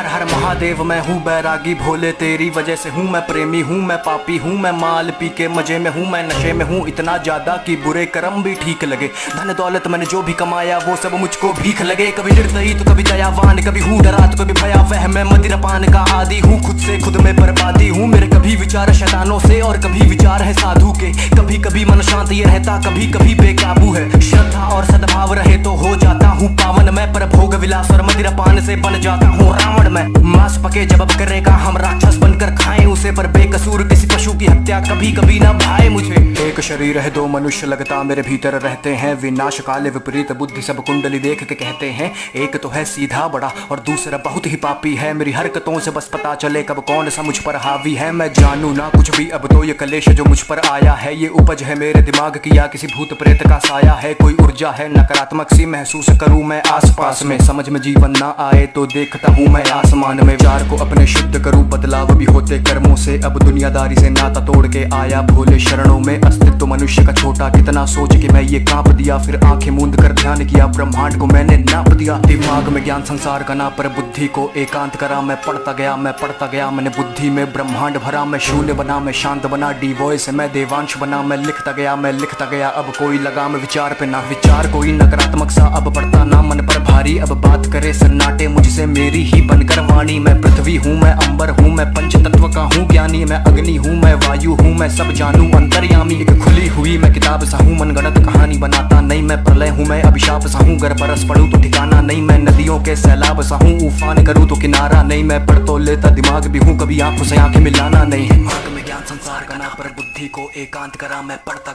हर महादेव मैं हूँ बैरागी भोले, तेरी वजह से हूँ मैं प्रेमी, हूँ मैं पापी, हूँ मैं माल पी के मजे में हूँ, मैं नशे में हूँ इतना ज्यादा कि बुरे कर्म भी ठीक लगे। धन दौलत मैंने जो भी कमाया वो सब मुझको भीख लगे। कभी निर्दयी तो कभी दयावान, कभी हूँ डरा तो कभी भयावह, मैं मदिरापान का आदि हूँ, खुद से खुद में बर्बादी हूँ। मेरे कभी विचार शैतानों से और कभी विचार है साधु के, कभी कभी मन शांत ये रहता, कभी कभी बेकाबू है। श्रद्धा और सद्भाव रहे तो हो जाता हूँ पावन मैं, पर भोग विलास और मदिरापान से बन जाता हूँ रावण मैं। मांस पके जब अब करेगा हम राक्षस बनकर खाएं उसे, पर बेकसूर किसी पशु की हत्या कभी कभी ना भाए मुझे। एक शरीर है दो मनुष्य लगता मेरे भीतर रहते हैं, विनाश काले विपरीत बुद्धि सब कुंडली देख के कहते हैं। एक तो है सीधा बड़ा और दूसरा बहुत ही पापी है, मेरी हरकतों से बस पता चले कब कौन सा मुझ पर हावी है। मैं जानू ना कुछ भी अब तो ये कलेश जो मुझ पर आया है, ये उपज है मेरे दिमाग की या किसी भूत प्रेत का साया है। कोई ऊर्जा है नकारात्मक सी महसूस करूं मैं आसपास में, समझ में जीवन ना आए तो देखता हूँ मैं आसमान में। विचार को अपने शुद्ध करूं बदलाव भी होते कर्मों से, अब दुनियादारी से नाता तोड़ के आया भोले शरणों में। अस्तित्व मनुष्य का छोटा कितना सोच के मैं ये कांप दिया, फिर आंखें मूंद कर ध्यान किया ब्रह्मांड को मैंने नाप दिया। दिमाग में ज्ञान संसार का ना, पर बुद्धि को एकांत करा, मैं पढ़ता गया मैंने बुद्धि में ब्रह्मांड भरा। मैं शून्य बना मैं शांत बना, डी वॉइस मैं देवांश बना, मैं लिखता गया अब कोई लगाम विचार पे ना। विचार कोई नकारात्मक सा अब पड़ता ना मन पर भारी, अब बात करे सन्नाटे मुझसे मेरी ही बनकर वाणी। मैं पृथ्वी हूँ मैं अंबर हूँ मैं पंच तत्व का हूँ ज्ञानी, मैं अग्नि हूँ मैं वायु हूँ मैं सब जानू अंतर्यामी। एक खुली हुई मैं किताब सा हूँ मनगढ़ंत कहानी बनाता नहीं, मैं प्रलय हूँ मैं अभिशाप सा हूँ, गर बरस पड़ूं तो ठिकाना नहीं। मैं नदियों के सैलाब सा हूँ उफान करूँ तो किनारा नहीं, मैं पढ़ तो लेता दिमाग भी हूँ कभी आंखों से आंखें मिलाना नहीं। दिमाग में ज्ञान संसार का ना, पर बुद्धि को एकांत करा, मैं पढ़ता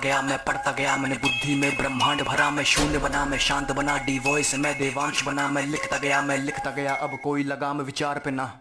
गया मैंने बुद्धि में ब्रह्मांड भरा। मैं शून्य बना मैं शांत बना, डी वॉइस मैं देवांश बना, मैं लिखता गया अब कोई लगाम विचार पे ना।